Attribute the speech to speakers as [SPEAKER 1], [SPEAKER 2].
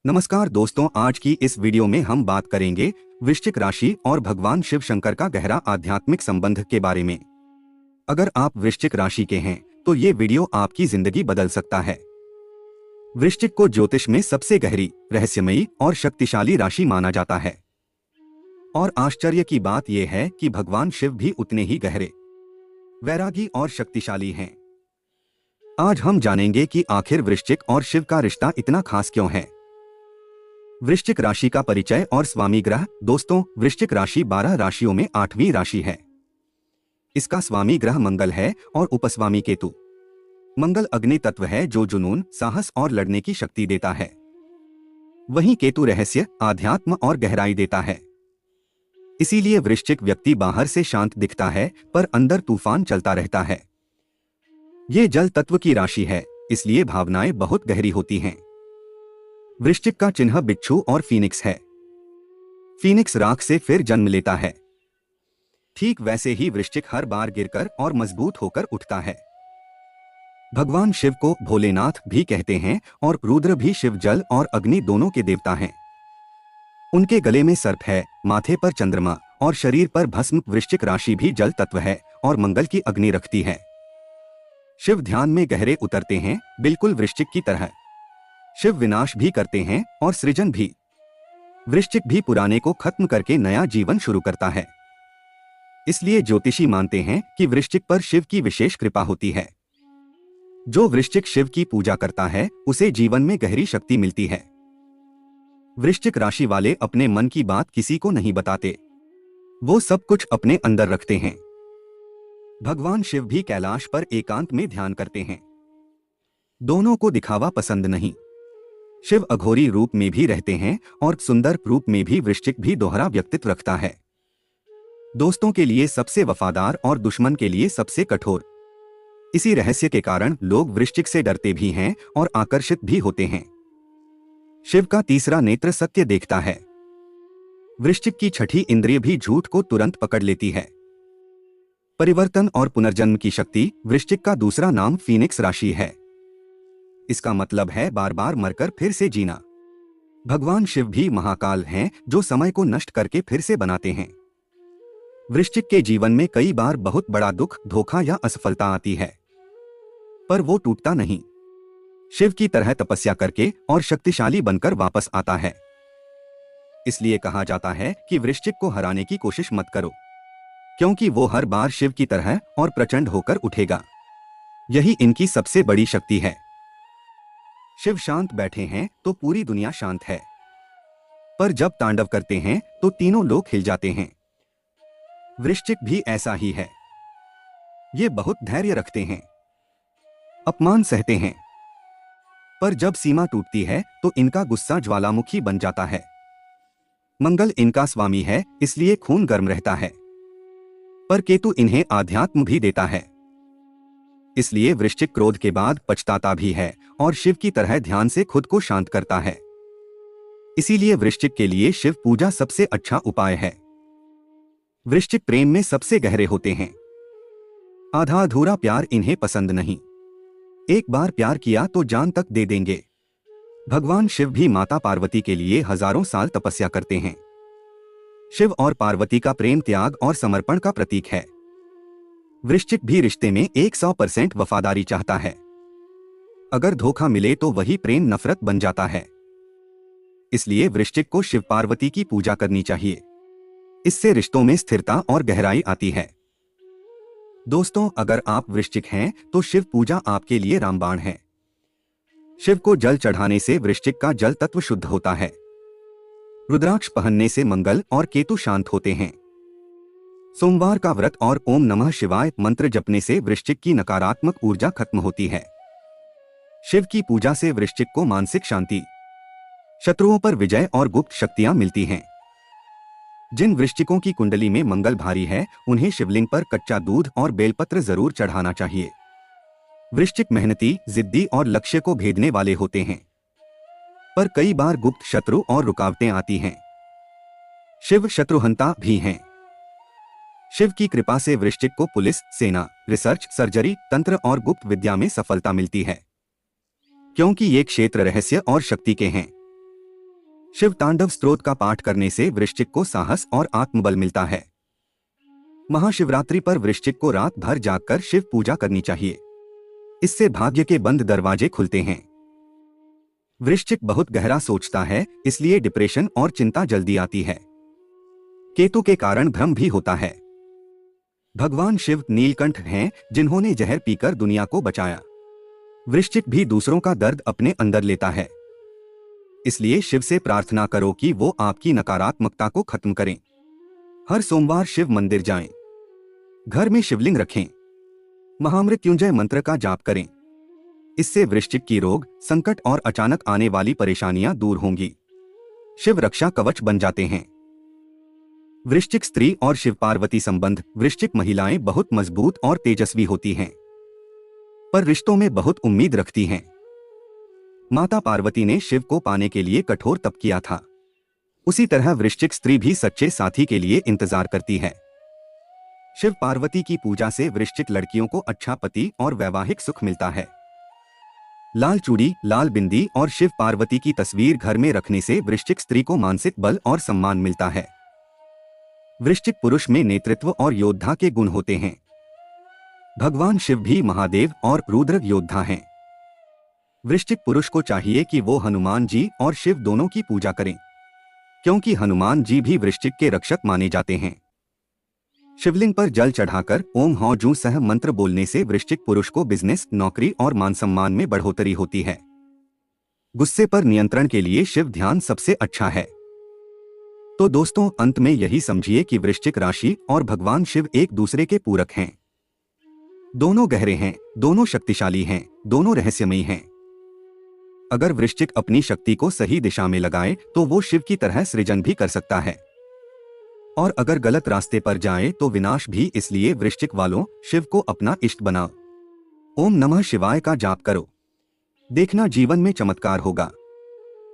[SPEAKER 1] नमस्कार दोस्तों, आज की इस वीडियो में हम बात करेंगे वृश्चिक राशि और भगवान शिव शंकर का गहरा आध्यात्मिक संबंध के बारे में। अगर आप वृश्चिक राशि के हैं तो ये वीडियो आपकी जिंदगी बदल सकता है। वृश्चिक को ज्योतिष में सबसे गहरी, रहस्यमयी और शक्तिशाली राशि माना जाता है। और आश्चर्य की बात यह है कि भगवान शिव भी उतने ही गहरे, वैरागी और शक्तिशाली हैं। आज हम जानेंगे कि आखिर वृश्चिक और शिव का रिश्ता इतना खास क्यों है। वृश्चिक राशि का परिचय और स्वामी ग्रह। दोस्तों, वृश्चिक राशि 12 राशियों में 8वीं राशि है। इसका स्वामी ग्रह मंगल है और उपस्वामी केतु। मंगल अग्नि तत्व है जो जुनून, साहस और लड़ने की शक्ति देता है। वहीं केतु रहस्य, आध्यात्म और गहराई देता है। इसीलिए वृश्चिक व्यक्ति बाहर से शांत दिखता है पर अंदर तूफान चलता रहता है। ये जल तत्व की राशि है, इसलिए भावनाएं बहुत गहरी होती हैं। वृश्चिक का चिन्ह बिच्छू और फीनिक्स है। फीनिक्स राख से फिर जन्म लेता है। ठीक वैसे ही वृश्चिक हर बार गिरकर और मजबूत होकर उठता है। भगवान शिव को भोलेनाथ भी कहते हैं और रुद्र भी शिव जल और अग्नि दोनों के देवता हैं। उनके गले में सर्प है, माथे पर चंद्रमा और शरीर पर भस्म। वृश्चिक राशि भी जल तत्व है और मंगल की अग्नि रखती है। शिव ध्यान में गहरे उतरते हैं, बिल्कुल वृश्चिक की तरह। शिव विनाश भी करते हैं और सृजन भी। वृश्चिक भी पुराने को खत्म करके नया जीवन शुरू करता है। इसलिए ज्योतिषी मानते हैं कि वृश्चिक पर शिव की विशेष कृपा होती है। जो वृश्चिक शिव की पूजा करता है उसे जीवन में गहरी शक्ति मिलती है। वृश्चिक राशि वाले अपने मन की बात किसी को नहीं बताते, वो सब कुछ अपने अंदर रखते हैं। भगवान शिव भी कैलाश पर एकांत में ध्यान करते हैं। दोनों को दिखावा पसंद नहीं। शिव अघोरी रूप में भी रहते हैं और सुंदर रूप में भी। वृश्चिक भी दोहरा व्यक्तित्व रखता है, दोस्तों के लिए सबसे वफादार और दुश्मन के लिए सबसे कठोर। इसी रहस्य के कारण लोग वृश्चिक से डरते भी हैं और आकर्षित भी होते हैं। शिव का तीसरा नेत्र सत्य देखता है। वृश्चिक की छठी इंद्रिय भी झूठ को तुरंत पकड़ लेती है। परिवर्तन और पुनर्जन्म की शक्ति। वृश्चिक का दूसरा नाम फीनिक्स राशि है। इसका मतलब है बार बार मरकर फिर से जीना। भगवान शिव भी महाकाल हैं जो समय को नष्ट करके फिर से बनाते हैं। वृश्चिक के जीवन में कई बार बहुत बड़ा दुख, धोखा या असफलता आती है, पर वो टूटता नहीं। शिव की तरह तपस्या करके और शक्तिशाली बनकर वापस आता है। इसलिए कहा जाता है कि वृश्चिक को हराने की कोशिश मत करो, क्योंकि वो हर बार शिव की तरह और प्रचंड होकर उठेगा। यही इनकी सबसे बड़ी शक्ति है। शिव शांत बैठे हैं तो पूरी दुनिया शांत है, पर जब तांडव करते हैं तो तीनों लोग हिल जाते हैं। वृश्चिक भी ऐसा ही है। ये बहुत धैर्य रखते हैं, अपमान सहते हैं, पर जब सीमा टूटती है तो इनका गुस्सा ज्वालामुखी बन जाता है। मंगल इनका स्वामी है, इसलिए खून गर्म रहता है, पर केतु इन्हें आध्यात्म भी देता है। इसलिए वृश्चिक क्रोध के बाद पछताता भी है और शिव की तरह ध्यान से खुद को शांत करता है। इसीलिए वृश्चिक के लिए शिव पूजा सबसे अच्छा उपाय है। वृश्चिक प्रेम में सबसे गहरे होते हैं। आधा अधूरा प्यार इन्हें पसंद नहीं। एक बार प्यार किया तो जान तक दे देंगे। भगवान शिव भी माता पार्वती के लिए हजारों साल तपस्या करते हैं। शिव और पार्वती का प्रेम त्याग और समर्पण का प्रतीक है। वृश्चिक भी रिश्ते में 100% वफादारी चाहता है। अगर धोखा मिले तो वही प्रेम नफरत बन जाता है। इसलिए वृश्चिक को शिव पार्वती की पूजा करनी चाहिए। इससे रिश्तों में स्थिरता और गहराई आती है। दोस्तों, अगर आप वृश्चिक हैं तो शिव पूजा आपके लिए रामबाण है। शिव को जल चढ़ाने से वृश्चिक का जल तत्व शुद्ध होता है। रुद्राक्ष पहनने से मंगल और केतु शांत होते हैं। सोमवार का व्रत और ओम नमः शिवाय मंत्र जपने से वृश्चिक की नकारात्मक ऊर्जा खत्म होती है। शिव की पूजा से वृश्चिक को मानसिक शांति, शत्रुओं पर विजय और गुप्त शक्तियां मिलती हैं। जिन वृश्चिकों की कुंडली में मंगल भारी है उन्हें शिवलिंग पर कच्चा दूध और बेलपत्र जरूर चढ़ाना चाहिए। वृश्चिक मेहनती, जिद्दी और लक्ष्य को भेदने वाले होते हैं, पर कई बार गुप्त शत्रु और रुकावटें आती हैं। शिव शत्रुहंता भी हैं। शिव की कृपा से वृश्चिक को पुलिस, सेना, रिसर्च, सर्जरी, तंत्र और गुप्त विद्या में सफलता मिलती है, क्योंकि ये क्षेत्र रहस्य और शक्ति के हैं। शिव तांडव स्तोत्र का पाठ करने से वृश्चिक को साहस और आत्मबल मिलता है। महाशिवरात्रि पर वृश्चिक को रात भर जागकर शिव पूजा करनी चाहिए। इससे भाग्य के बंद दरवाजे खुलते हैं। वृश्चिक बहुत गहरा सोचता है, इसलिए डिप्रेशन और चिंता जल्दी आती है। केतु के कारण भ्रम भी होता है। भगवान शिव नीलकंठ हैं, जिन्होंने जहर पीकर दुनिया को बचाया। वृश्चिक भी दूसरों का दर्द अपने अंदर लेता है, इसलिए शिव से प्रार्थना करो कि वो आपकी नकारात्मकता को खत्म करें। हर सोमवार शिव मंदिर जाएं। घर में शिवलिंग रखें। महामृत्युंजय मंत्र का जाप करें। इससे वृश्चिक की रोग, संकट और अचानक आने वाली परेशानियां दूर होंगी। शिव रक्षा कवच बन जाते हैं। वृश्चिक स्त्री और शिव पार्वती संबंध। वृश्चिक महिलाएं बहुत मजबूत और तेजस्वी होती हैं, पर रिश्तों में बहुत उम्मीद रखती हैं। माता पार्वती ने शिव को पाने के लिए कठोर तप किया था। उसी तरह वृश्चिक स्त्री भी सच्चे साथी के लिए इंतजार करती है। शिव पार्वती की पूजा से वृश्चिक लड़कियों को अच्छा पति और वैवाहिक सुख मिलता है। लाल चूड़ी, लाल बिंदी और शिव पार्वती की तस्वीर घर में रखने से वृश्चिक स्त्री को मानसिक बल और सम्मान मिलता है। वृश्चिक पुरुष में नेतृत्व और योद्धा के गुण होते हैं। भगवान शिव भी महादेव और रुद्र योद्धा हैं। वृश्चिक पुरुष को चाहिए कि वो हनुमान जी और शिव दोनों की पूजा करें, क्योंकि हनुमान जी भी वृश्चिक के रक्षक माने जाते हैं। शिवलिंग पर जल चढ़ाकर ओम हौ जू सह मंत्र बोलने से वृश्चिक पुरुष को बिजनेस, नौकरी और मान सम्मान में बढ़ोतरी होती है। गुस्से पर नियंत्रण के लिए शिव ध्यान सबसे अच्छा है। तो दोस्तों, अंत में यही समझिए कि वृश्चिक राशि और भगवान शिव एक दूसरे के पूरक हैं। दोनों गहरे हैं, दोनों शक्तिशाली हैं, दोनों रहस्यमयी हैं। अगर वृश्चिक अपनी शक्ति को सही दिशा में लगाए तो वो शिव की तरह सृजन भी कर सकता है, और अगर गलत रास्ते पर जाए तो विनाश भी। इसलिए वृश्चिक वालों, शिव को अपना इष्ट बनाओ। ओम नमः शिवाय का जाप करो। देखना जीवन में चमत्कार होगा।